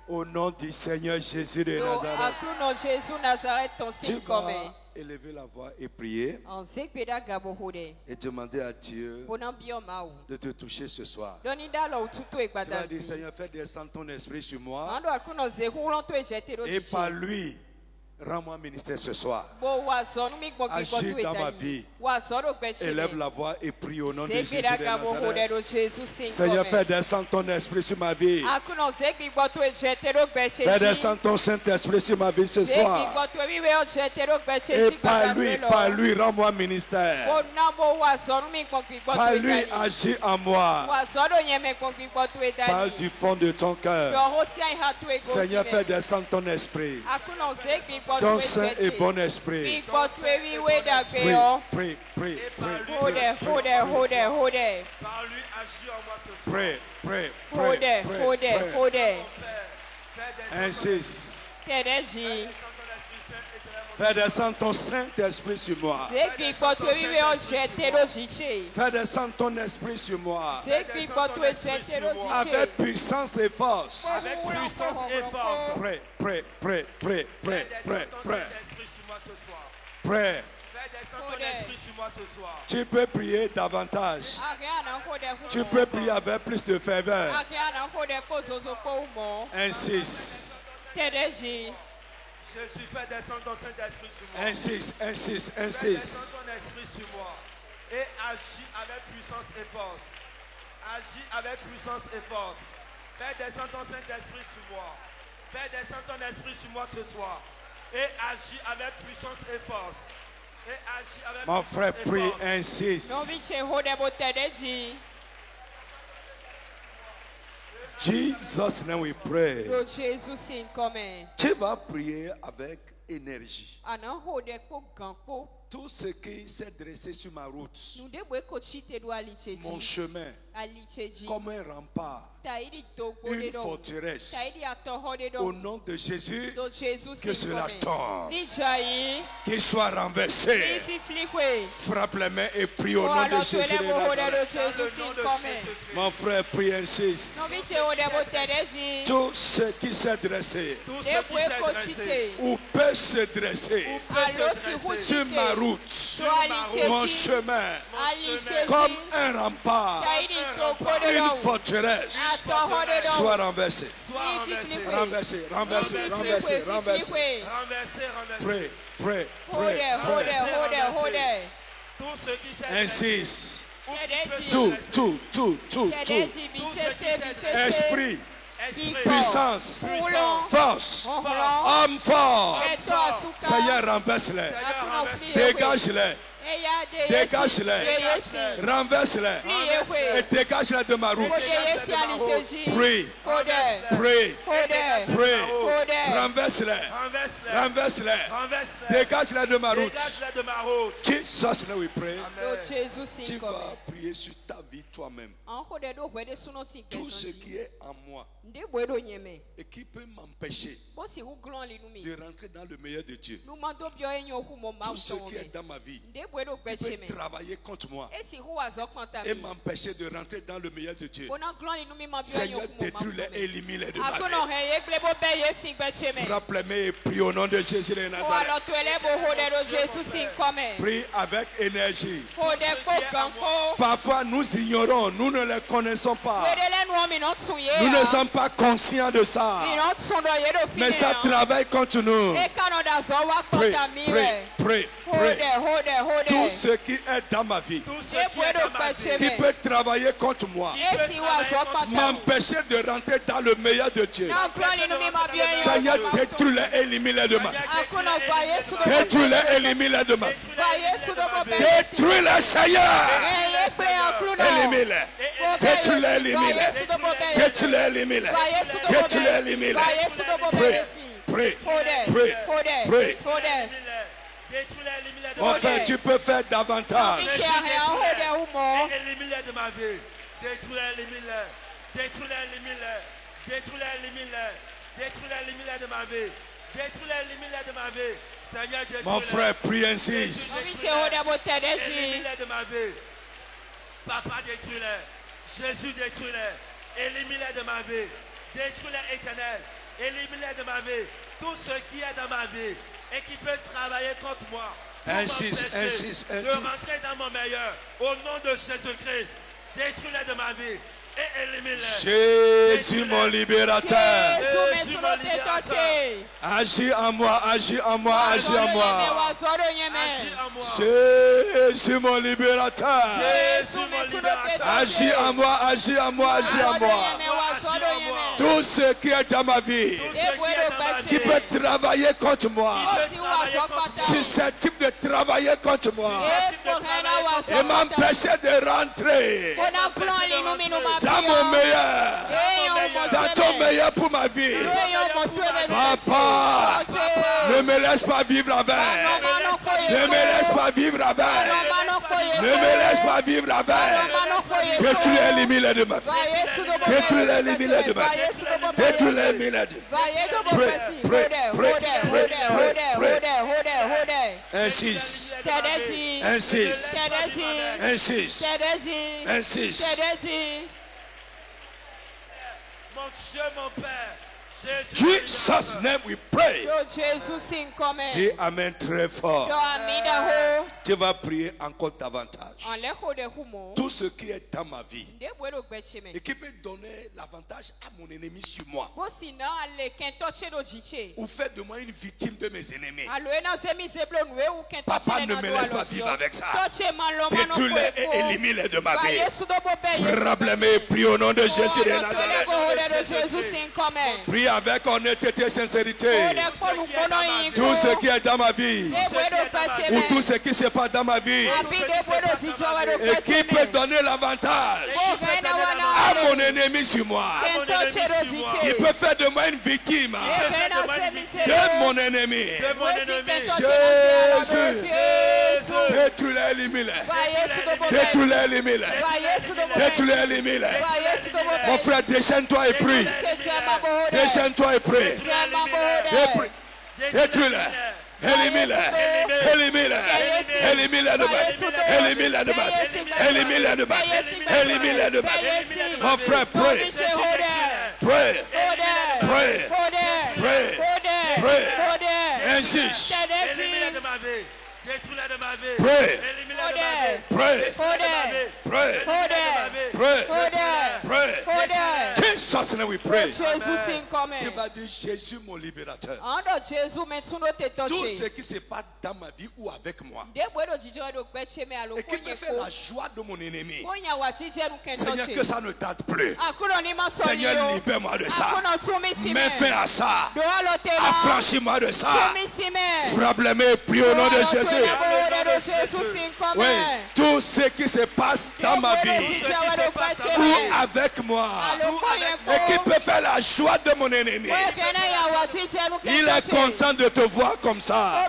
Au nom du Seigneur Jésus de Nazareth, tu vas élever la voix et prier et demander à Dieu de te toucher ce soir. Tu vas dire, Seigneur, fais descendre ton esprit sur moi et par lui, rends-moi ministère ce soir. Agis dans ma vie. Élève la voix et prie au nom de Jésus de Nazareth. Seigneur, fais descendre ton esprit sur ma vie. Fais descendre ton Saint-Esprit sur ma vie ce soir. Et par lui, rends-moi ministère. Par lui, agis en moi. Parle du fond de ton cœur. Seigneur, fais descendre ton esprit. Ton saint et bon esprit. Prie. Insiste. Fais descendre ton Saint-Esprit sur moi. Fais descendre ton esprit sur moi. Avec puissance et force. Prie. Tu peux prier davantage. Tu peux prier avec plus de ferveur. Insiste. Jésus, fais descendre ton Saint-Esprit sur moi. Insiste. Fais descendre ton esprit sur moi. Et agis avec puissance et force. Agis avec puissance et force. Fais descendre ton Saint-Esprit sur moi. Fais descendre ton esprit sur moi ce soir. Et agis avec puissance et force. Et agis avec Mon puissance frère, et prie, force. insiste. Jesus, now we pray. Tu vas prier avec énergie. Tout ce qui s'est dressé sur ma route, mon chemin, comme un rempart, une forteresse, au nom de Jésus, que cela tombe, qu'il soit renversé. Frappe les mains et prie au nom de Jésus de Nazareth. Mon frère, prie, insiste. Tout ce qui s'est dressé ou peut se dresser sur ma route, mon chemin, comme un rempart, une forteresse, soit renversé. Renversé. Prie. Insiste. Tout. Esprit, puissance, force, homme fort. Seigneur, renverse-les. Dégage-les. Renverse-les et dégage-les de ma route. Prie. Renverse-les. Dégage-les de ma route. Jesus, now we pray. Tu vas prier sur ta vie toi-même. Tout ce qui est en moi et qui peut m'empêcher de rentrer dans le meilleur de Dieu. Tout ce qui est dans ma vie qui peut travailler contre moi et m'empêcher de rentrer dans le meilleur de Dieu. Seigneur, détruis-les et élimine-les de ma vie. Frappe les mains et prie au nom de Jésus de Nazareth. Prie avec énergie. Parfois nous ignorons, nous ne les connaissons pas. Nous ne sommes pas conscients de ça. Mais ça travaille contre nous. Prie. Tout ce qui est dans ma vie, qui peut travailler contre moi, m'empêcher de rentrer dans le meilleur de Dieu. Seigneur, détruis-les et élimine-les de ma vie. Détruis-les et élimine-les de ma vie. Détruis-les, Seigneur. Élimine-les. Détruis-les, élimine-les. Détruis-les, élimine-les. Détruis-les, élimine-les. Prie. Enfin, tu peux faire davantage. Élimine-les de ma vie. Détruis-les, élimine-les. Détruis-les, élimine-les. Détruis-les, élimine-les. Détruis-les, élimine-les de ma vie. Détruis-les, élimine-les de ma vie. Seigneur, détruis-les. Mon frère, prie, insiste. Élimine-les de ma vie. Papa, détruis-les. Jésus, détruis-les. Élimine-les de ma vie. Détruis-les, Éternel. Élimine-les de ma vie. Tout ce qui est dans ma vie et qui peut travailler contre moi. Insiste. De rentrer dans mon meilleur. Au nom de Jésus-Christ. Détruis-les de ma vie. Et élimine-les. Jésus mon libérateur. Jésus mon libérateur. Agis en moi, agis en moi, agis en moi. Agis en moi. Jésus mon libérateur. Jésus mon libérateur. Agis en moi, agis en moi, agis en moi. Tout ce qui est dans ma vie, qui peut travailler contre moi, susceptible de travailler contre moi et m'empêcher de rentrer dans mon meilleur, dans ton meilleur pour ma vie. Papa, ne me laisse pas vivre avec. Ne me laisse pas vivre avec. Ne me laisse pas vivre avec. Que tu élimines de ma vie. Que tu élimines de ma vie. Que tu élimines de Insiste. Insiste. Insiste. Insiste. Mon Dieu, mon Père. Jesus' name we pray. Dis Amen très fort. Tu vas prier encore davantage. Tout ce qui est dans ma vie et qui peut donner l'avantage à mon ennemi sur moi, ou fait de moi une victime de mes ennemis. Papa, ne me laisse pas vivre avec ça. Détruis-les et élimine-les de ma vie. Frappe-les, prie au nom de Jésus de Nazareth. Prie avec honnêteté et sincérité. Tout ce qui est dans ma vie, ou tout ce qui se passe dans ma vie, et qui peut donner l'avantage à mon ennemi sur moi, qui peut faire de moi une victime de mon ennemi. Jésus, détruis-les, élimine-les. Détruis-les, élimine-les. Détruis-les, élimine-les. Mon frère, déchaîne-toi et prie. Déchaîne-toi et prie. Détruis-les. Élimine-les. Élimine-les. Élimine-les de ma. Élimine-les de ma. Élimine-les de ma. Élimine-les de ma. Mon frère, prie. Prie. Prie. Prie. Prie. Insiste. Élimine-les de ma vie. Détruis-les de ma vie. Pray. Élimine-les de ma vie. Pray. Pray. Pray. Jesus name we pray. Tu vas dire Jésus mon libérateur. Tout ce qui se passe dans ma vie ou avec moi et qui me fait la joie de mon ennemi, Seigneur, que ça ne tarde plus. Seigneur, libère-moi de ça. Mets fin à ça. Affranchis-moi de ça. Frappe-les, prie au nom de Jésus. Oui, tout ce qui se passe dans ma vie ou avec moi et qui peut faire la joie de mon ennemi, il est content de te voir comme ça.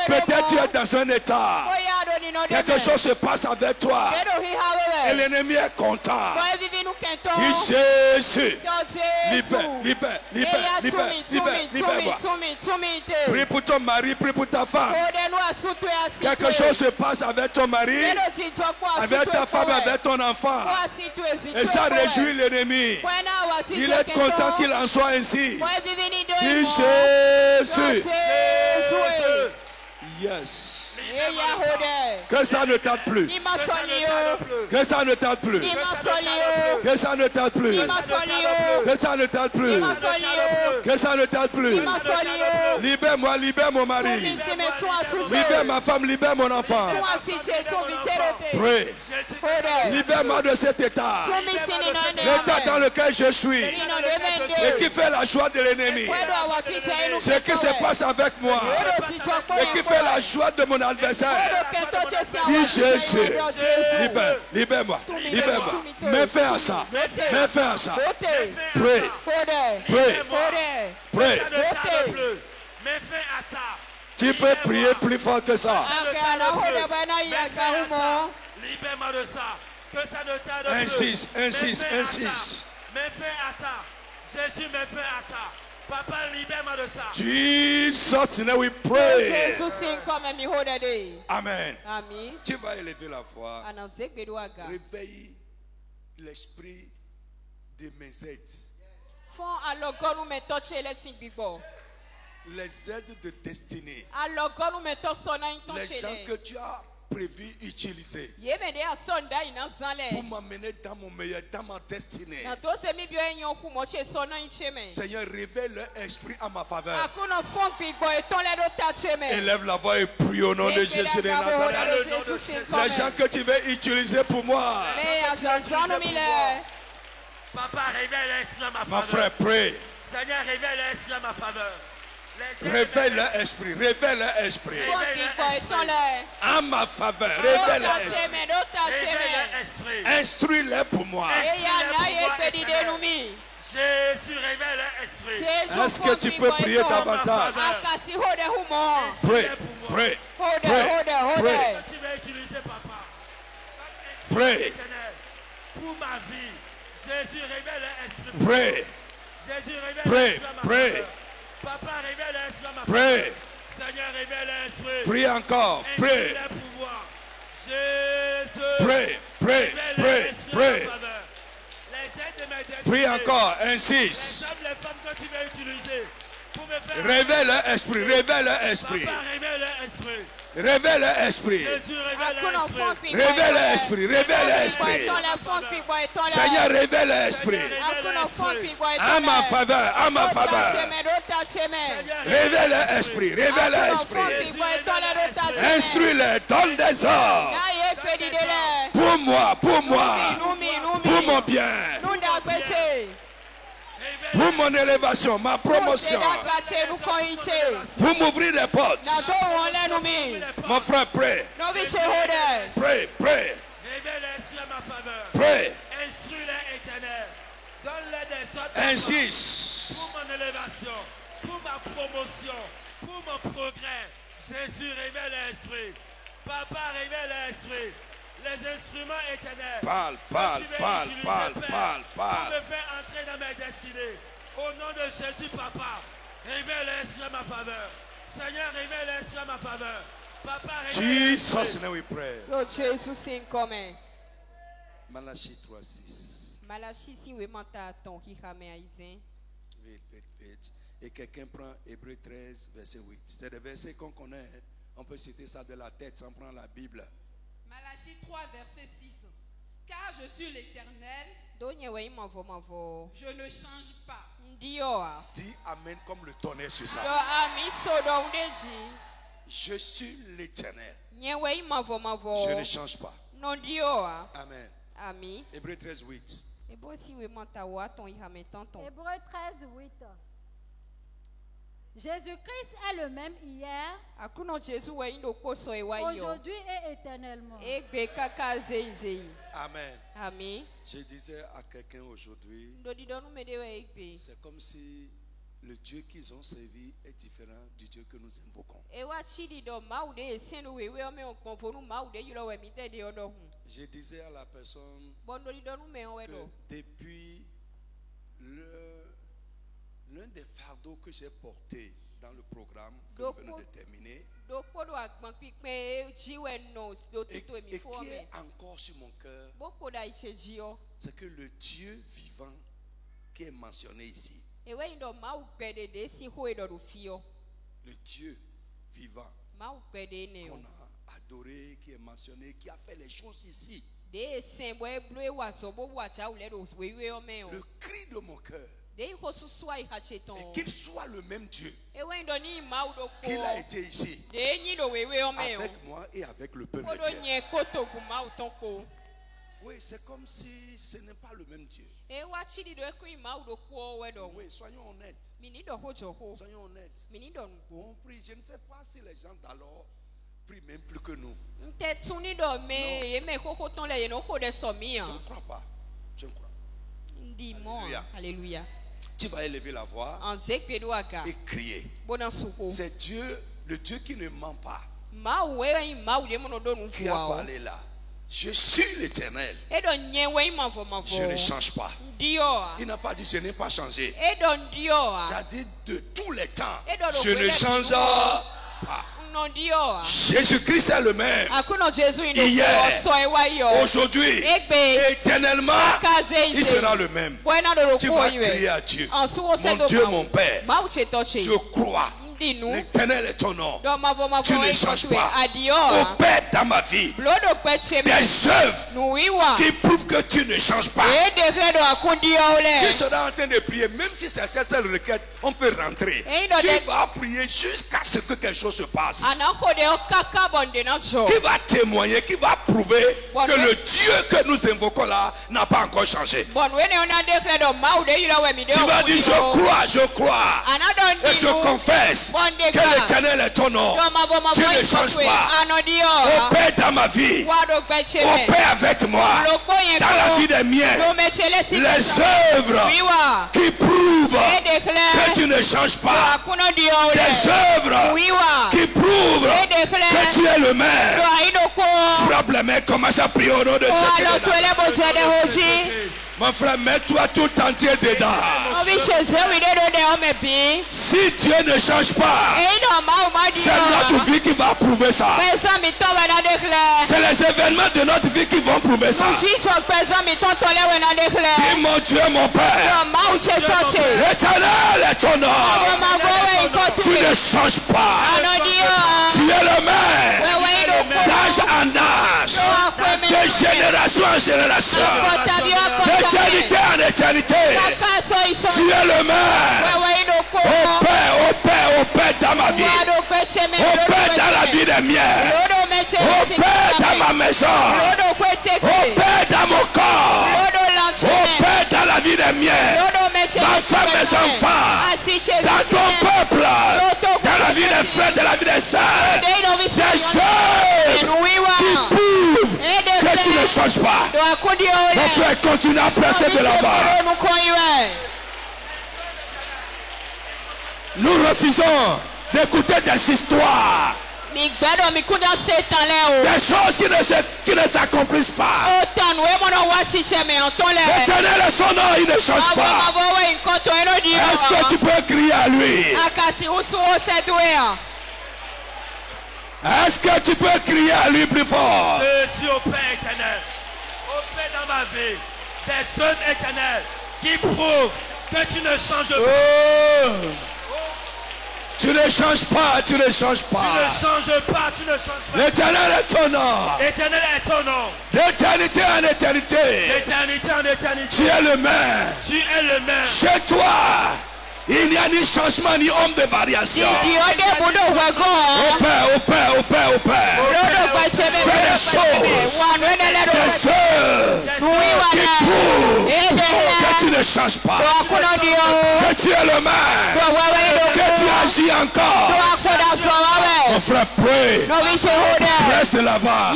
Peut-être tu es dans un état, quelque chose se passe avec toi et l'ennemi est content. Dis Jésus, libère-moi. Prie pour ton mari, prie pour ta femme. Quelque chose se passe avec ton mari, avec ta femme, avec ton enfant. Et ça réjouit l'ennemi. Il est content qu'il en soit ainsi. Dis Jésus. Yes. Que ça ne tarde plus. Que ça ne tarde plus. Que ça ne tarde plus. Que ça ne tarde plus. Que ça ne tarde plus. Libère-moi, libère mon mari. Libère ma femme, libère mon enfant. Pray. Libère-moi de cet état. L'état dans lequel je suis. Et qui fait la joie de l'ennemi. Ce qui se passe avec moi. Et qui fait la joie de mon adversaire. Dis Jésus. Libère-moi. Libère-moi. Mets fin à ça. Mets fin à ça. Pray. Pray. Pray. Mets fin à ça. Tu peux prier plus fort que ça. Libère-moi de ça. Que ça ne tarde plus. Insiste, insiste, insiste. Mets fin à ça. Jésus, mets fin à ça. Papa, libère-moi de ça. Jesus, now we pray. Amen. Tu vas élever la voix. Réveille l'esprit de mes aides. Les aides de destinée. Les gens que tu as prévu utiliser pour m'amener dans mon meilleur, dans ma destinée. Seigneur, révèle leur esprit à ma faveur. Élève la voix et prie au nom de Jésus de Nazareth. Les gens que tu veux utiliser pour moi. Papa, révèle l'esprit à ma faveur. Ma frère, prie. Seigneur, révèle l'esprit à ma faveur. Révèle leur esprit, révèle leur esprit. À ma faveur, révèle leur esprit. Instruis-les pour moi. Jésus, révèle leur esprit. Est-ce que tu peux prier davantage? Prie, prie, prie, prie. Pour ma vie, Jésus, révèle leur esprit. Prie, Jésus, révèle prie, prie. Papa, révèle l'esprit à ma Prie. Seigneur, révèle l'esprit. Prie encore. Prie. Jésus. Prie, prie, prie, prie. Prie encore. Insiste. Les femmes que tu vas utiliser pour me faire. Révèle l'esprit. Révèle l'esprit. Papa, révèle l'esprit. Révèle l'esprit. Révèle l'esprit. Révèle l'esprit. Seigneur, révèle l'esprit. À ma faveur. À ma faveur. Révèle l'esprit. Révèle l'esprit. Instruis-les. Donne des ordres. Pour moi. Pour moi. Pour mon bien. Pour mon élévation, ma promotion. Pour m'ouvrir les portes. Mon frère, prie. Prie, prie. Prie. Insiste. Pour mon élévation, pour ma promotion, pour mon progrès. Jésus, révèle l'esprit. Papa, révèle l'esprit. Les instruments éternels. Parle. Pour me faire entrer dans mes destinées. Au nom de Jésus, Papa, révèle l'esprit à ma faveur. Seigneur, révèle l'esprit à ma faveur. Papa, révèle l'esprit. Jesus, name we pray. Malachie 3:6. Malachie si we manta ton qui Vite. Et quelqu'un prend Hébreux 13, verset 8. C'est des versets qu'on connaît. On peut citer ça de la tête sans prendre la Bible. Malachie 3, verset 6. Car je suis l'Éternel. Je ne change pas. Dis Amen comme le tonnerre sur ça. Je suis l'Éternel. Je ne change pas. Amen. Hébreux 13, 8. Hébreux 13, 8. Jésus-Christ est le même hier, aujourd'hui et éternellement. Amen. Je disais à quelqu'un aujourd'hui, c'est comme si le Dieu qu'ils ont servi est différent du Dieu que nous invoquons. Je disais à la personne que depuis l'un des fardeaux que j'ai porté dans le programme que nous venons de terminer et qui est encore sur mon cœur, c'est que le Dieu vivant qui est mentionné ici, le Dieu vivant qu'on a adoré, qui est mentionné, qui a fait les choses ici, le cri de mon cœur et qu'il soit le même Dieu qu'il a été ici avec moi et avec le peuple de Dieu. Oui, c'est comme si ce n'est pas le même Dieu. Oui, soyons honnêtes. Soyons honnêtes. On prie, je ne sais pas si les gens d'alors prient même plus que nous. Non. Je ne crois pas. Je ne crois. Alléluia. Tu vas élever la voix et crier. C'est Dieu, le Dieu qui ne ment pas, qui a parlé là. Je suis l'Éternel. Je ne change pas. Il n'a pas dit je n'ai pas changé. J'ai dit de tous les temps, je ne change pas. Jésus-Christ est le même. Hier, aujourd'hui, éternellement, il sera le même. Tu vas crier à Dieu. Mon Dieu, mon Père, je crois. L'Éternel est ton nom. Tu ne changes pas. Opère dans ma vie des œuvres qui prouvent que tu ne changes pas. Tu seras en train de prier, même si c'est cette seule requête, on peut rentrer. Tu vas prier jusqu'à ce que quelque chose se passe. Qui va témoigner, qui va prouver que le Dieu que nous invoquons là n'a pas encore changé. Tu vas dire je crois et je confesse que l'Éternel est ton nom. Tu ne changes pas. Opère dans ma vie. Opère avec moi. Dans la vie des miens. Les œuvres qui prouvent que tu ne changes pas. Des œuvres qui prouvent que tu es le même. Frappe les mains, commence à prier au nom de Jésus. Mon frère, mets-toi tout entier dedans. Si Dieu ne change pas, c'est notre vie qui va prouver ça. C'est les événements de notre vie qui vont prouver ça. Dis mon Dieu, mon Père, l'Éternel est ton nom. Tu ne changes pas. Tu es le même. D'âge en âge, de génération en génération, d'éternité en éternité, tu es le même. Opère dans ma vie, opère dans la vie des miens, opère dans ma maison, opère dans mon corps, opère dans la vie des miens, ma femme, mes enfants, dans ton peuple, dans la vie des frères, dans la vie des sœurs, des œuvres qui prouvent que tu ne changes pas. Mon frère, continue à presser de l'avant. Nous refusons d'écouter des histoires, des choses qui ne s'accomplissent pas. L'Éternel est son nom, il ne change pas. Est-ce que tu peux crier à lui? Est-ce que tu peux crier à lui plus fort? Je suis au Père éternel. Au Père dans ma vie. Des œuvres éternelles qui prouvent que tu ne changes pas. Tu ne changes pas, tu ne changes pas. Tu ne changes pas, tu ne changes pas. L'Éternel est ton nom. L'Éternel est ton nom. D'éternité en éternité. D'éternité en éternité. Tu es le même. Tu es le même. Chez toi, il n'y a ni changement ni homme de variation. Opère. Fais des choses. Des œuvres qui prouvent que tu ne changes pas. Que tu es le même. Que tu agis encore. Mon frère, prie. Presse l'avant.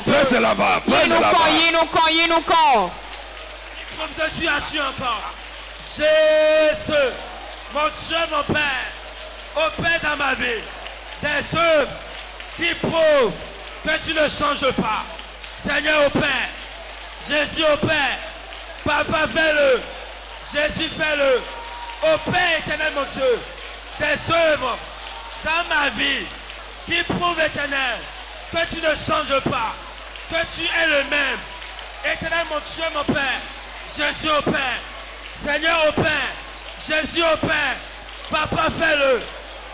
Presse l'avant. Presse l'avant. Comme tu agis encore. Jésus, mon Dieu, mon Père, opère dans ma vie des œuvres qui prouvent que tu ne changes pas. Seigneur, opère. Jésus, opère. Papa, fais-le. Jésus, fais-le. Opère, éternel, mon Dieu, des œuvres dans ma vie qui prouvent, éternel, que tu ne changes pas, que tu es le même. Éternel, mon Dieu, mon Père, Jésus, opère. Seigneur, opère. Jésus, opère. Papa, fais-le.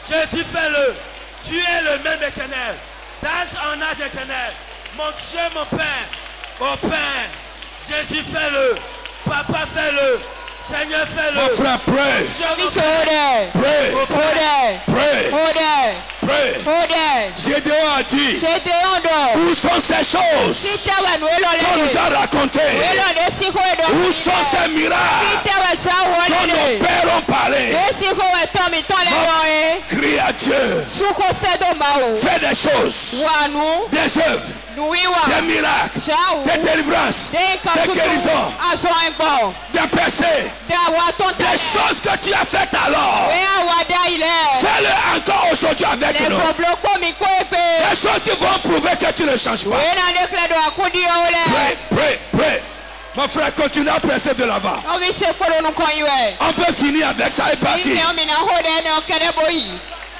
Jésus, fais-le. Tu es le même éternel. D'âge en âge éternel. Mon Dieu, mon Père. Opère. Jésus, fais-le. Papa, fais-le. Seigneur, fais-le. Mon frère, pray. Gédéon a dit, où sont ces choses qu'on nous a racontées? Où sont ces miracles dont nos pères ont parlé? Crie à Dieu. Fais des choses, des œuvres, des miracles, des délivrances, des guérisons, des percées, des choses que tu as faites alors. Fais-le encore aujourd'hui avec nous. Des choses qui vont prouver que tu ne changes pas. Pray. Mon frère, continue à presser de l'avant. On peut finir avec ça et partir.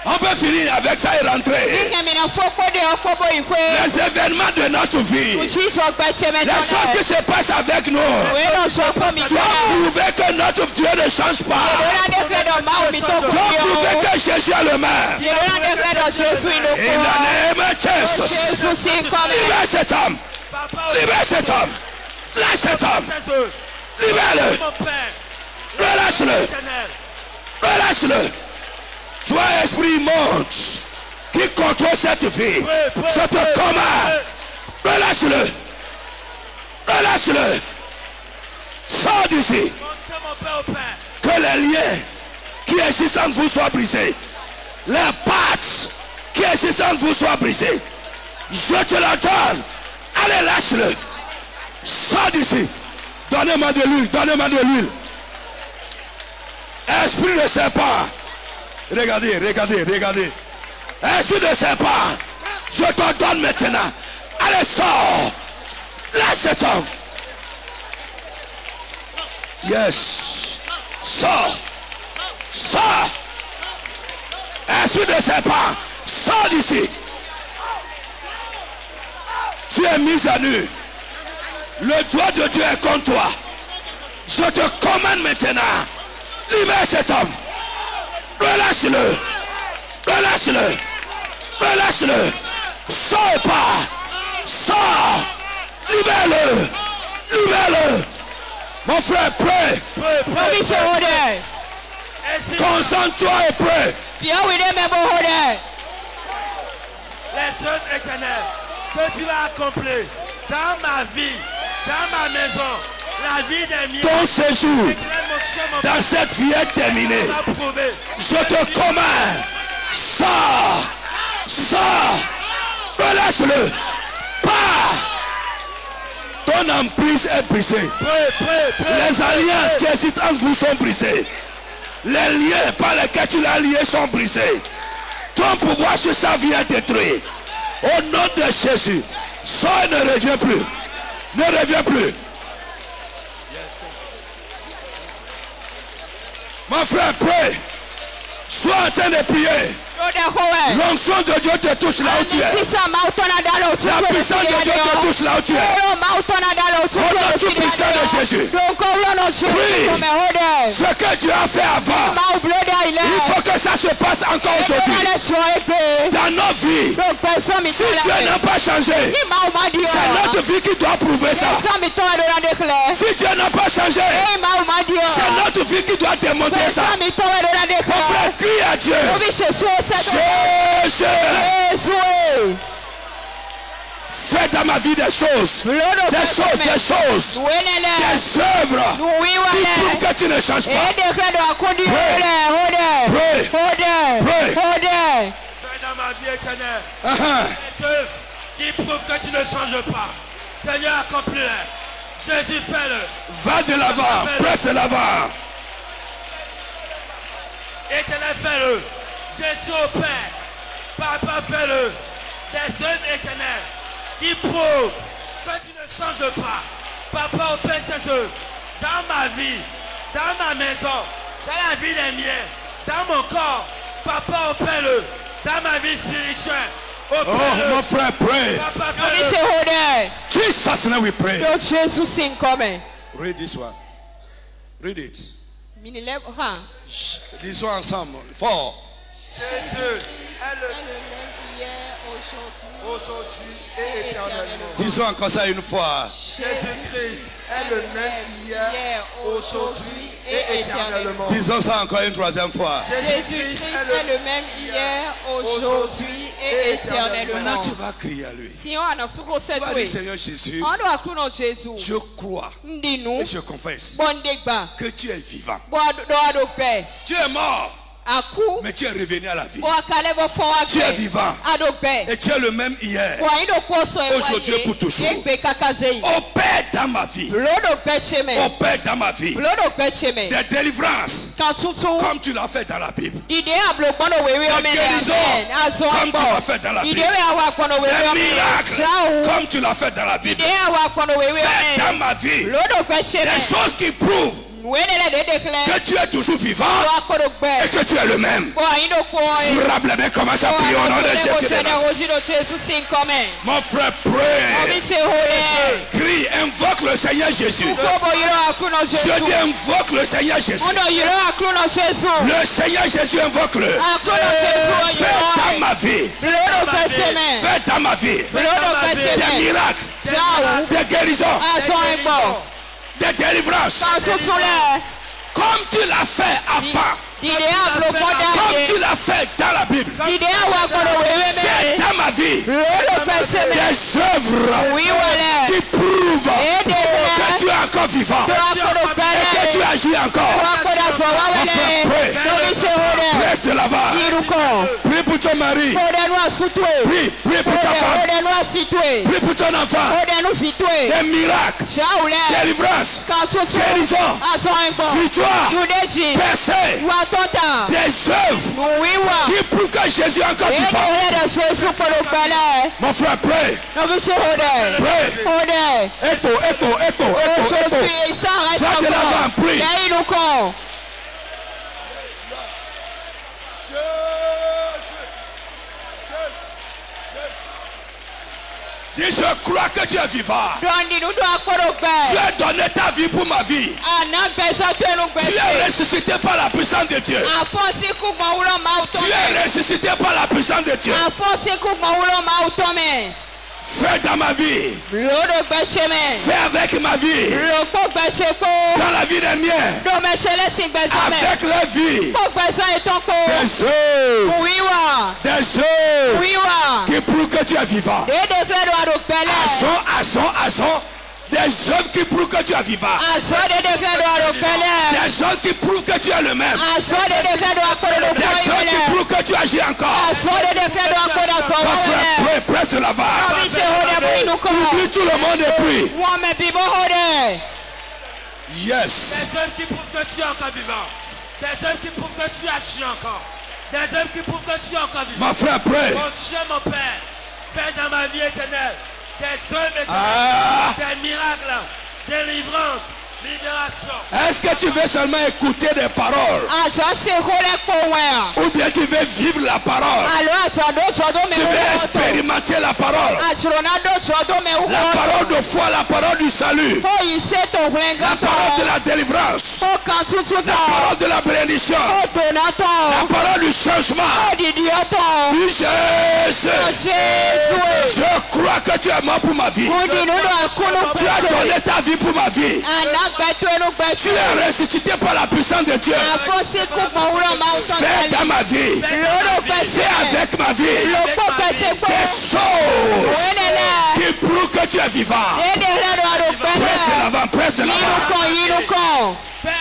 On peut finir avec ça et rentrer. Les événements de notre vie, les choses qui se passent avec nous, tu as prouvé que notre Dieu ne change pas. Tu as prouvé que Jésus est le même. In the name of Jesus. Libère cet homme. Libère cet homme. Laisse cet homme. Libère-le. Relâche-le. Relâche-le. Toi, esprit immonde qui contrôle cette vie, je te commande. Relâche-le. Relâche-le. Sors d'ici. Que les liens qui existent en vous soient brisés. Les pattes qui existent en vous soient brisées. Je te la donne. Allez, lâche-le. Sors d'ici. Donnez-moi de l'huile. Donnez-moi de l'huile. Esprit de serpent. Regardez, regardez, regardez. Esprit de serpent, je te donne maintenant. Allez, sors. Lâche cet homme. Yes. Sors. Sors. Esprit de serpent, sors d'ici. Tu es mis à nu. Le doigt de Dieu est contre toi. Je te commande maintenant. Libère cet homme. Relâche-le. Relâche-le. Relâche-le. Sors pas. Sors. Libère-le. Libère-le. Mon frère, prie. Concentre-toi et prie. Les œuvres éternelles que tu as accomplies dans ma vie, dans ma maison, la vie des miens. Ton séjour dans cette vie est terminé. Je te commande. Sors. Sors. Relâche-le. Pas. Ton emprise est brisée. Les alliances qui existent entre vous sont brisées. Les liens par lesquels tu l'as lié sont brisés. Ton pouvoir sur sa vie est détruit. Au nom de Jésus. Sors et ne reviens plus. Ne reviens plus. Mon frère, prie. Sois en train de prier. L'onction de Dieu te touche là où tu es. La puissance de Dieu te touche là où tu es. Au nom du puissant de Jésus. Prie. Ce que Dieu a fait avant, il faut que ça se passe encore aujourd'hui. Dans nos vies. Si Dieu n'a pas changé, c'est notre vie qui doit prouver ça. Si Dieu n'a pas changé, c'est notre vie qui doit démontrer ça. Mon frère, crie à Dieu. Jésus, fais dans ma vie des choses, des œuvres qui prouvent que tu ne changes pas. Fais dans ma vie éternelle des œuvres qui prouvent que tu ne changes pas. Seigneur, accomplis-le. Jésus, fais-le. Va de l'avant, presse de l'avant. Éternel, fais-le. Jésus au Père, Papa, fais-le. Des œuvres éternelles qui prouvent que tu ne changes pas. Papa, au Père, ces œuvres dans ma vie, dans ma maison, dans la vie des miens, dans mon corps. Papa, au Père, dans ma vie spirituelle. Oh, mon frère, pray. Papa, fais-le. Jesus' name we pray. Jesus in coming. Read this one. Read it. Lisons ensemble. 4. Jésus est le même hier, aujourd'hui et éternellement. Disons encore ça une fois. Jésus-Christ est le même hier, aujourd'hui et éternellement. Disons ça encore une troisième fois. Jésus-Christ est le même hier, aujourd'hui et éternellement. Maintenant tu vas crier à lui. Tu vas dire Seigneur Jésus, je crois et je confesse que tu es vivant. Tu es mort, mais tu es revenu à la vie. Tu es vivant et tu es le même hier, aujourd'hui et pour toujours. Opère dans ma vie. Opère dans ma vie des délivrances comme tu l'as fait dans la Bible. Des guérisons comme tu l'as fait dans la Bible. Des miracles comme tu l'as fait dans la Bible. Fais dans ma vie des choses qui prouvent que tu es toujours vivant et que tu es le même. Durablement, commence à prier au nom de Jésus. Mon frère, prie. Crie, invoque le Seigneur Jésus. Je dis, invoque le Seigneur Jésus. Le Seigneur Jésus, invoque-le. Fais dans ma vie. Fais dans ma vie des miracles, des guérisons, des délivrances. Comme tu l'as fait avant. Comme tu l'as fait dans la Bible. Fais dans ma vie des œuvres qui prouvent que tu es encore vivant et que tu agis encore. Reste là-bas. Prie pour ton mari. Prie pour ta femme. Prie pour ton enfant. Des miracles, délivrance, guérison, victoire, percée. Des œuvres qui prouvent que Jésus est encore vivant. Mon frère, prie. Écho. Va de l'avant, prie. Dis, je crois que tu es vivant. Tu as donné ta vie pour ma vie. Tu es ressuscité par la puissance de Dieu. Tu es ressuscité par la puissance de Dieu. Fais dans ma vie. Fais avec ma vie. Dans la vie des miens. Avec la vie. Des œuvres qui prouvent que tu es vivant. Asson. Des œuvres qui prouvent que tu es vivant. Des œuvres qui prouvent que tu es le même. Des œuvres qui prouvent que tu agis encore. Presse là-bas. Oublie tout le monde et prie. Yes. Des œuvres qui prouvent que tu es encore vivant. Des œuvres qui prouvent que tu agis encore. Des œuvres qui prouvent que tu es encore vivant. Ma frère, prie. Mon Dieu, mon Père, fais dans ma vie éternelle des œuvres éternelles, des miracles, délivrance, libération. Est-ce que tu veux seulement écouter des paroles? Ou bien tu veux vivre la parole? Tu veux expérimenter la parole? La parole de foi, la parole du salut. La parole de la délivrance. La parole de la bénédiction. La parole du changement. Du Jésus. Je crois que tu es mort pour ma vie. Tu as donné ta vie pour ma vie. Tu es ressuscité par la puissance de Dieu. Fais dans ma vie. Fais avec ma vie des choses qui prouvent que tu es vivant. Presse l'avant.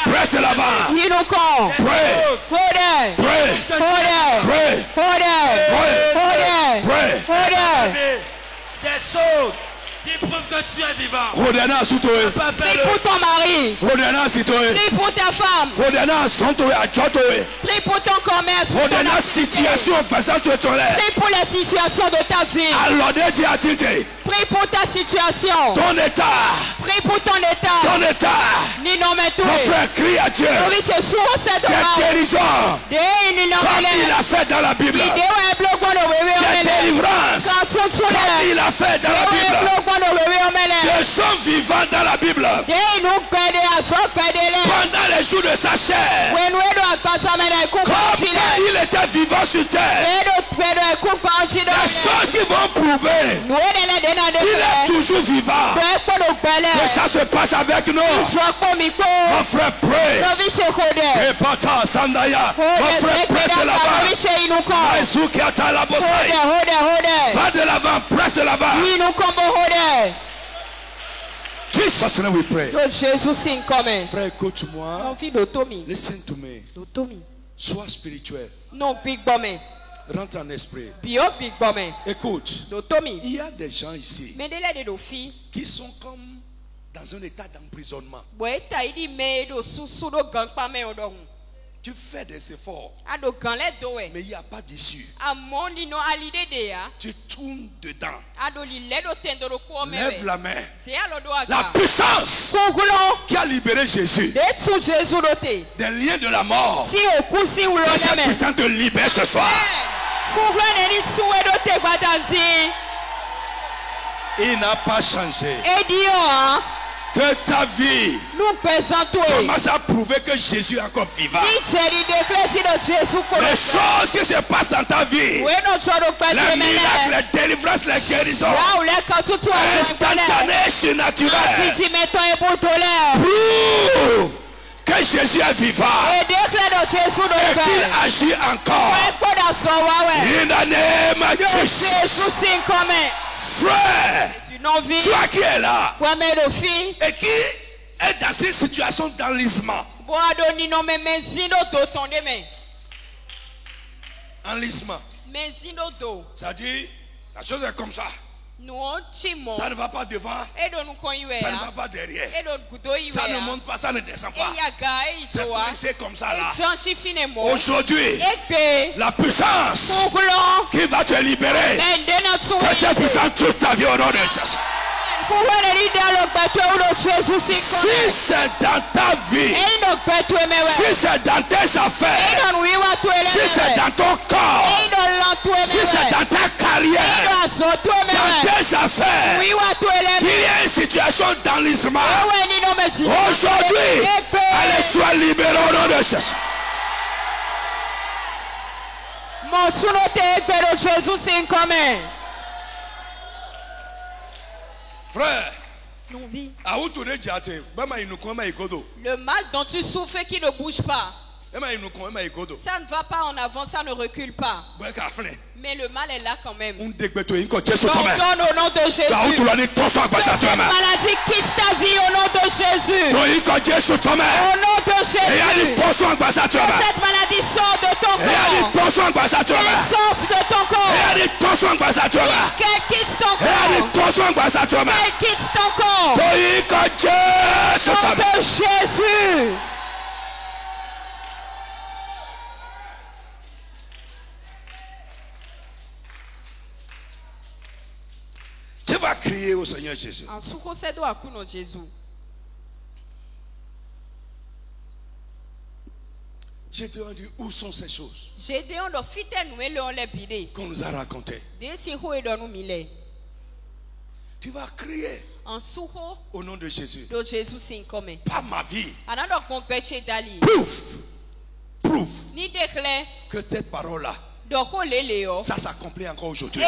Presse l'avant. Des choses qui prouvent que tu es vivant. Prie pour ton mari. Prie pour ta femme. Prie pour ton commerce. Prie pour la situation de ta vie. Prie pour ta situation. Ton état. Prie pour ton état. Mon frère, crie à Dieu. Des guérisons. Comme il a fait dans la Bible. Des délivrances. Comme il a fait dans la Bible. Ils sont vivants dans la Bible. Pendant les jours de sa chair. Comme il était vivant sur terre. Les choses qui vont prouver qu'il est toujours vivant. Que ça se passe avec nous. Mon frère, prie. Et pata sandaya. Mon frère, presse de l'avant. Va de l'avant, presse de l'avant. Jesus name we pray. Frère, écoute-moi. Listen to me. Sois spirituel. Rentre en esprit. Écoute. Il y a des gens ici qui sont comme dans un état d'emprisonnement. Tu fais des efforts. Mais il n'y a pas d'issue. Tu tournes dedans. Lève la main. La puissance qui a libéré Jésus des liens de la mort. Que cette puissance te libère ce soir. Il n'a pas changé. Que ta vie commence à prouver que Jésus est encore vivant. Les choses qui se passent dans ta vie, les miracles, les délivrances, les guérisons, instantanés, surnaturels, prouve que Jésus est vivant et qu'il agit encore. In the name of Jesus. Frère, toi qui es là et qui est dans cette situation d'enlisement. Enlisement. Ça dit, la chose est comme ça. Ça ne va pas devant, ça ne va pas derrière, ça ne monte pas, ça ne descend pas. C'est comme ça là. Aujourd'hui, la puissance qui va te libérer, que cette puissance touche ta vie au nom de Jésus. Si c'est dans ta vie, si c'est dans tes affaires, si c'est dans ton corps, si c'est dans ta carrière, dans tes affaires, il y a une situation d'enlisement, aujourd'hui, allez, sois libéré au nom de Jésus. Frère, le mal dont tu souffres qui ne bouge pas, ça ne va pas en avant, ça ne recule pas. Mais le mal est là quand même. Donc donne au nom de Jésus. Cette maladie quitte ta vie au nom de Jésus. Au nom de Jésus. Cette maladie sort de ton corps. Elle sort de ton corps. Elle quitte ton corps. Elle quitte ton corps. Au nom de Jésus. Tu vas crier au Seigneur Jésus. Gédéon dit, où sont ces choses qu'on nous a racontées? Tu vas crier au nom de Jésus. Pas ma vie. Prouve que cette parole-là, ça s'accomplit encore aujourd'hui.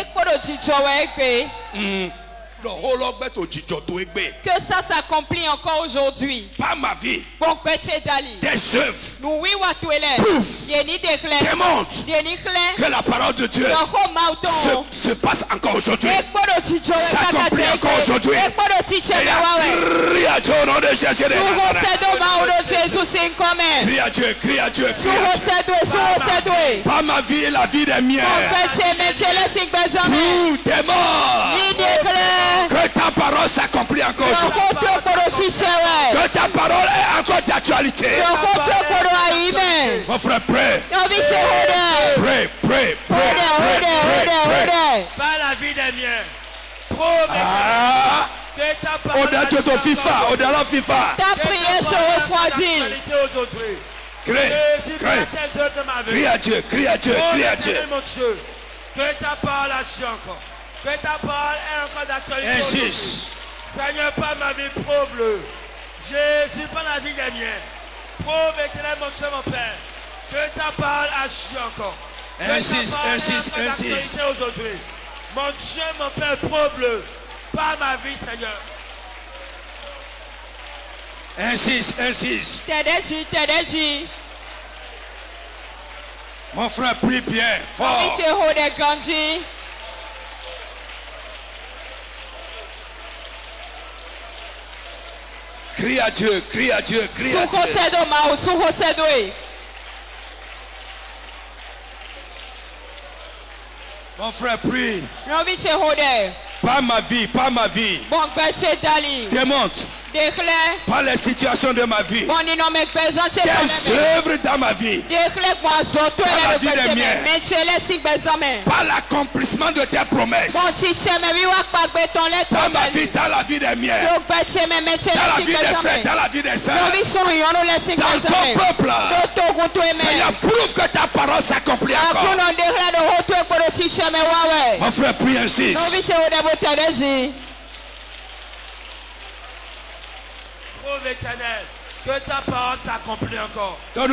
Que ça s'accomplit encore aujourd'hui. Par ma vie, des œuvres démontrent que la parole de Dieu se passe encore aujourd'hui, s'accomplit encore aujourd'hui. Et crie à Dieu au nom de Jésus. Crie à Dieu, crie à Dieu, crie à Dieu. Par ma vie et la vie des miens, nous démontre que ta parole s'accomplit encore aujourd'hui. Que ta parole est encore d'actualité. Mon frère, prie. Prie. Par la vie des miens. Au-delà de ton FIFA, au-delà de FIFA. Ta prière se refroidit. Crie à Dieu, crie à Dieu, crie à Dieu. Que ta parole agit encore. Que ta parole est encore d'actualité. Insiste. Seigneur, pas ma vie, prouve-le. Jésus, pas la vie des miens. Prouve éternel mon Dieu, mon Père. Que ta parole agit encore. Insiste. Aujourd'hui. Mon Dieu, mon Père, prouve-le. Pas ma vie, Seigneur. Insiste. Mon frère, prie bien, fort. Crie à Dieu, crie à Dieu, crie à Dieu. Mon frère, prie. Pas ma vie. Démontre par les situations de ma vie, des œuvres dans ma vie, par la vie des miens, par l'accomplissement de tes promesses, dans ma vie, dans la vie des miens, dans la vie des frères, dans la vie des sœurs, dans ton peuple. Seigneur, prouve que ta parole s'accomplit encore. Mon frère, prie ainsi. Prouve l'éternel que ta parole s'accomplit encore. Va de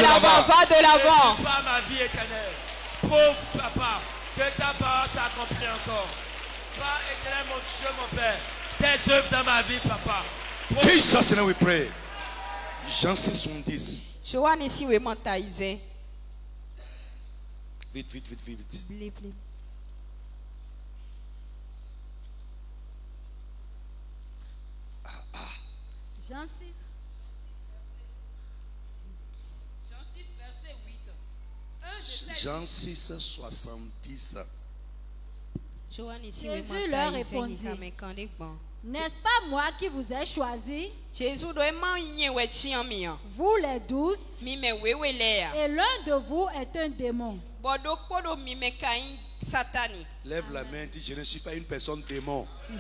l'avant, va de l'avant. Par ma vie éternelle. Prouve, papa, que ta parole s'accomplit encore. Par éternel, mon Dieu, mon Père, tes œuvres dans ma vie, papa. Jesus name we pray. Jean 6:10. Vite. Jean 6. Verset 8. Jean 6, 70. Jésus leur répondit, n'est-ce pas moi qui vous ai choisi, vous les 12, et l'un de vous est un démon? Lève la main, dis je ne suis pas une personne démon. Et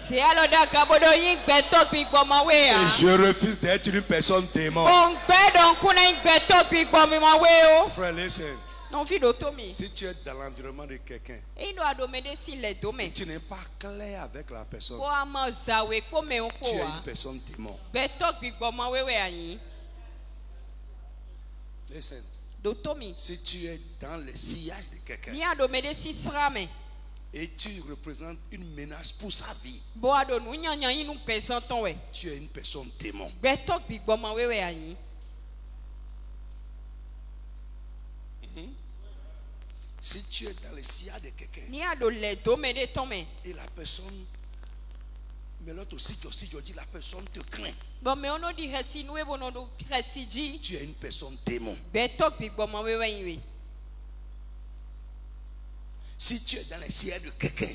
je refuse d'être une personne démon. Frère, listen. Si tu es dans l'environnement de quelqu'un et tu n'es pas clair avec la personne, tu es une personne démon. Listen. Si tu es dans le sillage de quelqu'un et tu représentes une menace pour sa vie, tu es une personne démon. Si tu es dans le sillage de quelqu'un et la personne, mais l'autre aussi, je dis la personne te craint, tu es une personne démon. Si tu es dans le sillage de quelqu'un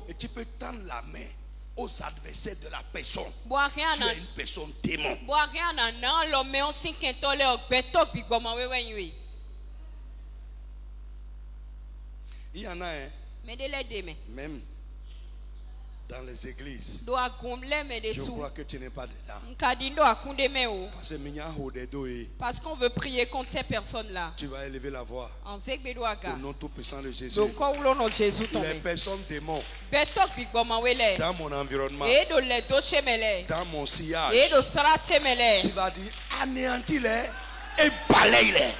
et tu peux tendre la main aux adversaires de la personne, tu es une personne démon. Il y en a même dans les églises. Je crois que tu n'es pas dedans. Parce qu'on veut prier contre ces personnes-là. Tu vas élever la voix au nom tout puissant de Jésus. Les personnes démons dans mon environnement, dans mon sillage, tu vas dire anéantis-les et balaye-les.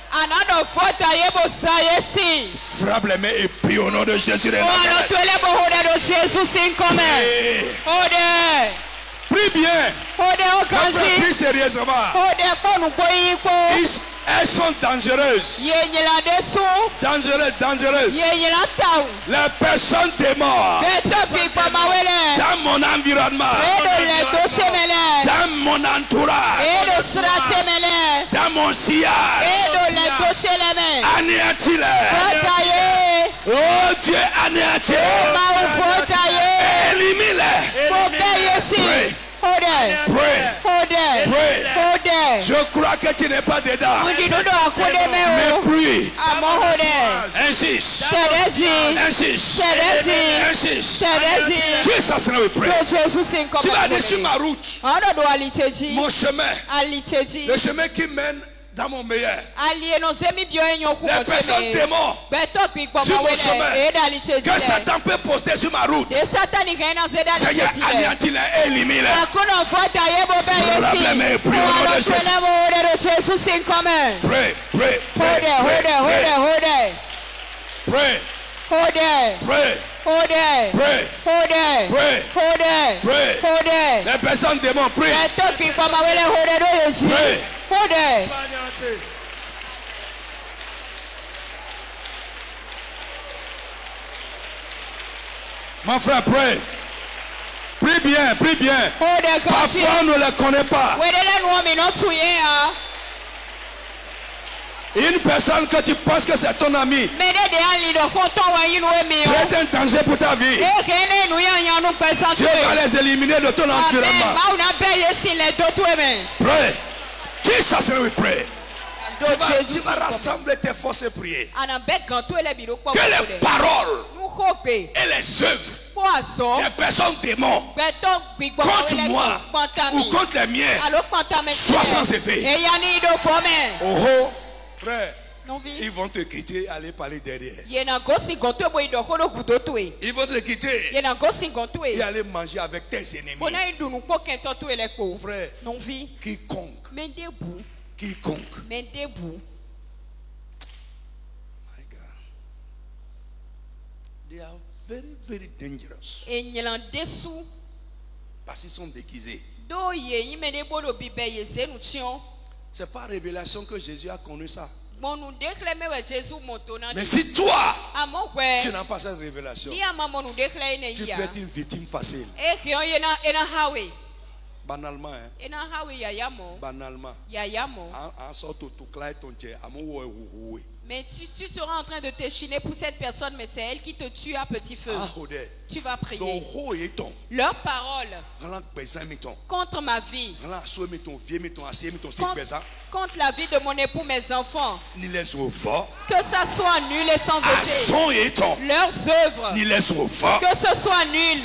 Frappe les mains et prie au nom de Jésus. Prie bien. Prie sérieusement. Elles sont dangereuses. Dangereuses. Les personnes démons dans mon environnement, dans mon entourage, dans mon sillage, anéantis-les. Oh Dieu, anéantis-les. Élimine-les. Pray. Je crois que tu n'es pas dedans. Mais prie. Insiste. Jesus name we pray. Tu vas aller sur ma route. Mon chemin. Le chemin qui mène dans mon meilleur. Les personnes démons sur mon chemin que Satan peut poster sur ma route. Seigneur, anéantis-les et élimine-les. Frappe les mains et prie au nom de Jésus. Pray. Les personnes démons, prie. Mon frère, prie. Prie bien. Parfois on ne les connaît pas. Une personne que tu penses que c'est ton ami peut être un danger pour ta vie. Dieu va les éliminer de ton environnement. Pray. Jesus name we pray. Tu vas rassembler tes forces et prier. Que les paroles et les œuvres des personnes démons contre moi ou contre les miens soient sans effet. Oh, frère, ils vont te quitter et aller parler derrière. Ils vont te quitter et aller manger avec tes ennemis. Frère, quiconque. My God. They are very, very dangerous. Parce qu'ils sont déguisés. C'est par révélation que Jésus a connu ça. Mais si toi, tu n'as pas cette révélation, tu peux être une victime facile. Banalement, mais tu seras en train de te chiner pour cette personne, mais c'est elle qui te tue à petit feu. Tu vas prier. Leurs paroles contre ma vie, contre la vie de mon époux, mes enfants, que ça soit nul et sans effet. Leurs œuvres, que ce soit nul.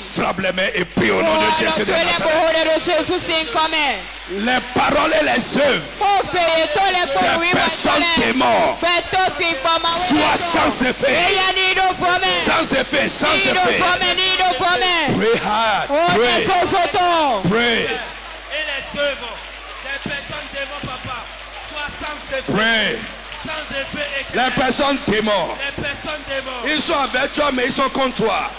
Et puis au nom de Jésus de Nazareth, les paroles et les œuvres des personnes démons soient sans effet. Sans effet, sans effet. Pray hard. Pray. Et les œuvres des personnes démons, papa, soient sans effet. Pray. Sans effet. Les personnes démons. Les personnes démons. Ils sont avec toi, mais ils sont contre toi.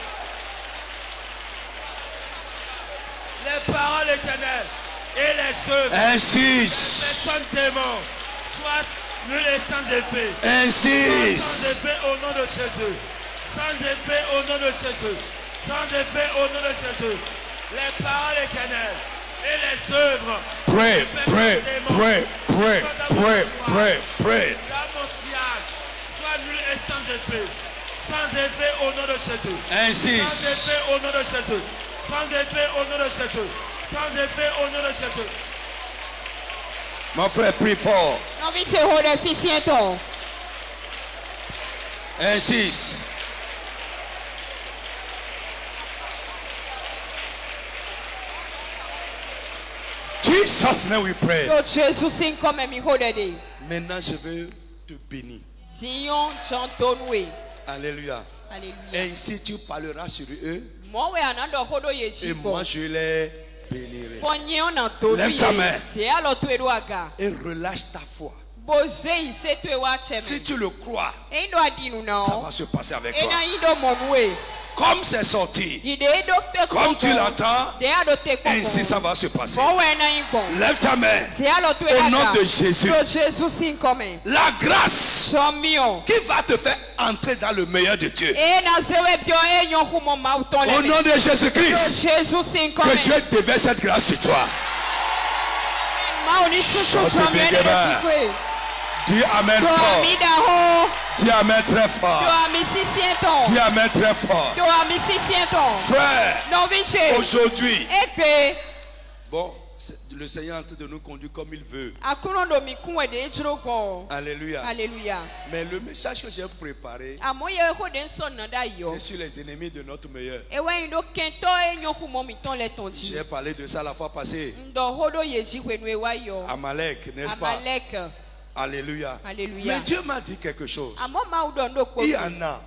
Les paroles éternelles et les œuvres Insiste. des personnes démons soient nulles et sans effet. Insiste. Sans effet au nom de Jésus. Sans effet au nom de Jésus. Sans effet au nom de Jésus. Les paroles éternelles et les œuvres. Pray, pray, pray, pray, pray, pray, pray. Dans mon sillage, soit nul et sans effet. Sans effet au nom de Jésus. Insiste. Sans effet au nom de Jésus. Sans effet au nom de Jésus. Sans effet au nom de Jésus. Mon frère, prie fort. Insiste. Jesus name we pray. Maintenant je veux te bénir. Alléluia. Ainsi tu parleras sur eux. Et moi je les bénirai. Lève ta main et relâche ta foi. Si tu le crois, ça va se passer avec toi. Comme c'est sorti, comme tu l'entends, ainsi ça va se passer. Lève ta main au nom de Jésus. La grâce qui va te faire entrer dans le meilleur de Dieu. Au nom de Jésus-Christ, que Dieu déverse cette grâce sur toi. Dis Amen fort. Dis Amen très fort. Dis Amen très fort. Frère, aujourd'hui, bon, le Seigneur est en train de nous conduire comme il veut. Alléluia. Mais le message que j'ai préparé, c'est sur les ennemis de notre meilleur. J'ai parlé de ça la fois passée. Amalek, n'est-ce pas? Alléluia. Mais Dieu m'a dit quelque chose. Il y en a.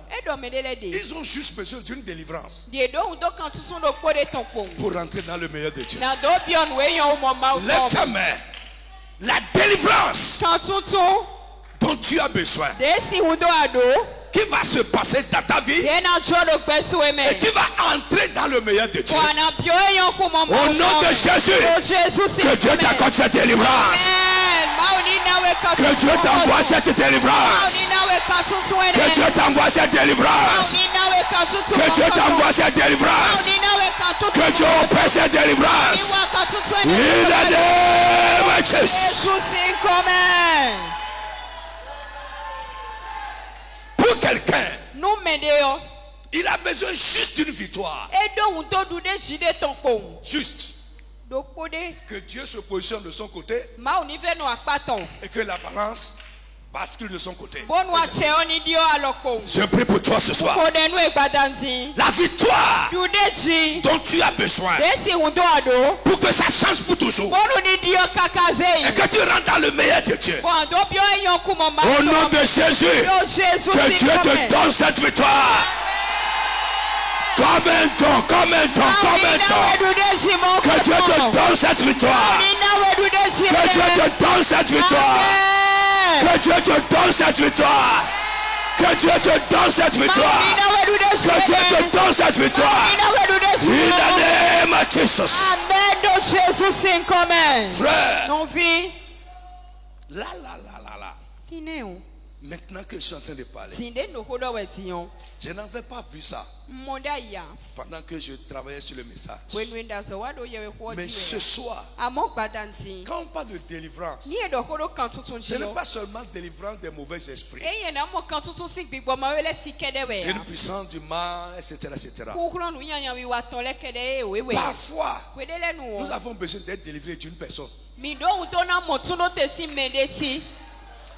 Ils ont juste besoin d'une délivrance pour rentrer dans le meilleur de Dieu. Lève ta main. La délivrance dont tu as besoin, qui va se passer dans ta vie, et tu vas entrer dans le meilleur de Dieu. Au nom de Jésus, que Dieu t'accorde cette délivrance. Que Dieu t'envoie cette délivrance. Que Dieu t'envoie cette délivrance. Que Dieu t'envoie cette délivrance. Que Dieu opère cette délivrance. In the name of Jesus. quelqu'un, il a besoin juste d'une victoire. Juste. Que Dieu se positionne de son côté et que la balance bascule de son côté. Je prie pour toi ce soir. La victoire dont tu as besoin pour que ça change pour toujours et que tu rentres dans le meilleur de Dieu. Au nom de Jésus, que Dieu te donne cette victoire. Comme un don. Que Dieu te donne cette victoire. Que Dieu te donne cette victoire. Que Dieu te donne cette victoire. Que Dieu te donne cette victoire. Que Dieu te donne cette victoire. In the name of Jesus. Frère. La. Maintenant que je suis en train de parler, je n'avais pas vu ça pendant que je travaillais sur le message. Mais ce soir, quand on parle de délivrance, ce n'est pas seulement délivrance des mauvais esprits, d'une puissance du mal, etc. Parfois, nous avons besoin d'être délivrés d'une personne.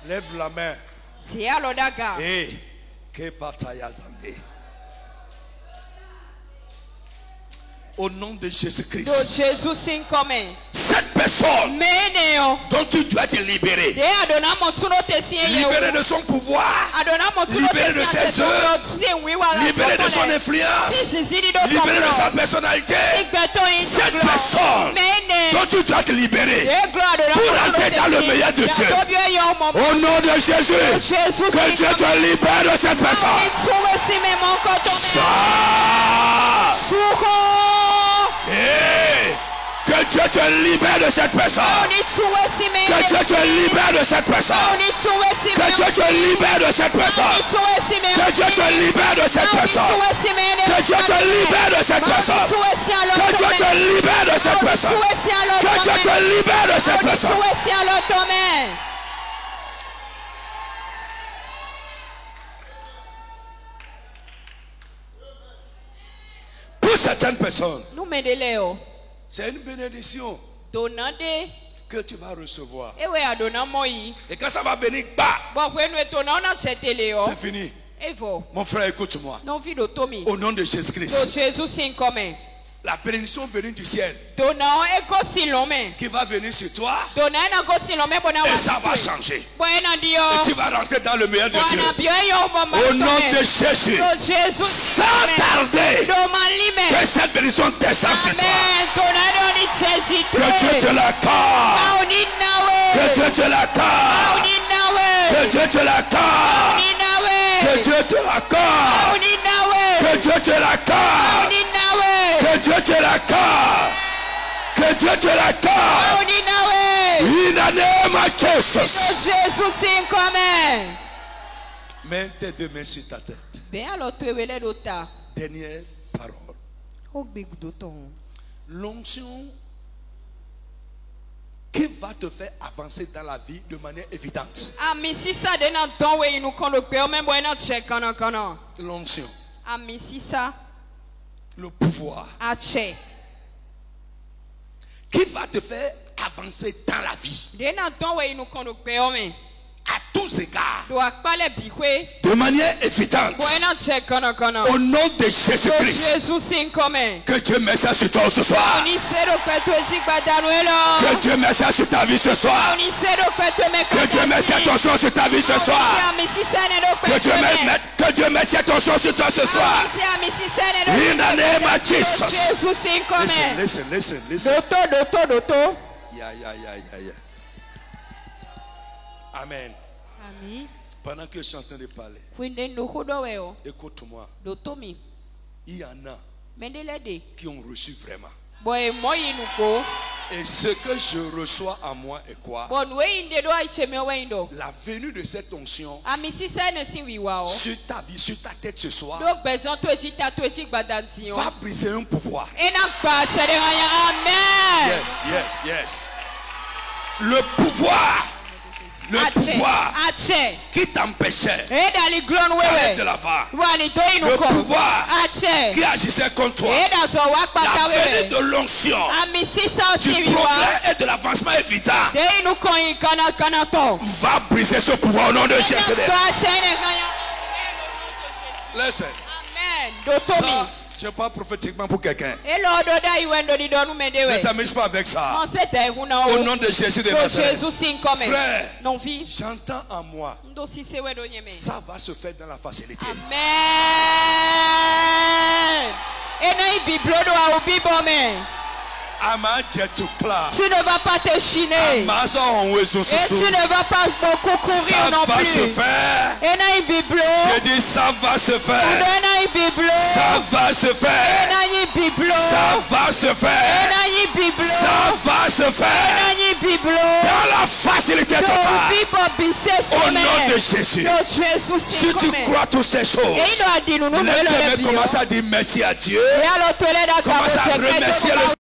Lève la main. Hey, au nom de Jésus-Christ, cette personne dont tu dois te libérer, libérer de son pouvoir, libérer de ses œuvres, libérer de son influence, libérer de sa personnalité, cette personne dont tu dois te libérer pour entrer dans le meilleur de Dieu. Au nom de Jésus, que Dieu te libère de cette personne. Que Dieu te libère de cette personne. Que Dieu te libère de cette personne. Que Dieu te libère de cette personne. Que Dieu te libère de cette personne. Que Dieu te libère de cette personne. Que Dieu te libère de cette personne. Que Dieu te libère de cette personne. Pour certaines personnes, c'est une bénédiction que tu vas recevoir. Et quand ça va venir, c'est fini. Mon frère, écoute-moi. Au nom de Jésus-Christ, la bénédiction venue du ciel qui va venir sur toi et ça va changer. Et tu vas rentrer dans le meilleur de Dieu. Au nom de Jésus, sans tarder, que cette bénédiction descende sur toi. Que Dieu te l'accorde. Que Dieu te l'accorde. Que Dieu te l'accorde. Que Dieu te l'accorde. Que Dieu te l'accorde. Que Dieu te l'accorde. Que Dieu te l'accorde. In the name of Jesus. Mets tes deux mains sur ta tête. Dernière parole. L'onction qui va te faire avancer dans la vie de manière évidente. L'onction. Le pouvoir. Qui va te faire avancer dans la vie. À tous égards. De manière évidente. Au nom de Jésus-Christ. Que Dieu met ça sur toi ce soir. Que Dieu met ça sur ta vie ce soir. Que Dieu met cette attention sur ta vie ce soir. Que Dieu met cette attention sur toi ce soir. In the name of Jesus. Listen. Yeah. Amen. Pendant que je suis en train de parler, écoute-moi. Il y en a qui ont reçu vraiment. Et ce que je reçois en moi est quoi? La venue de cette onction sur ta vie, sur ta tête ce soir va briser un pouvoir. Yes. Le pouvoir le pouvoir qui t'empêchait d'aller de l'avant, le pouvoir qui agissait contre toi, la venue de l'onction, du progrès et de l'avancement évident va briser ce pouvoir au nom de Jésus. Listen. Ça, je parle prophétiquement pour quelqu'un. Ne t'amuse pas avec ça. Au nom de Jésus de Nazareth. Frère, j'entends en moi. Ça va se faire dans la facilité. Amen. Tu ne vas pas te chiner. Et tu ne vas pas beaucoup courir non plus. Ça va se faire. Je dis ça va se faire. Ça va se faire. Ça va se faire. Ça va se faire. Dans la facilité totale. Au nom de Jésus. Si tu crois toutes ces choses, commence à dire merci à Dieu. Commence à remercier le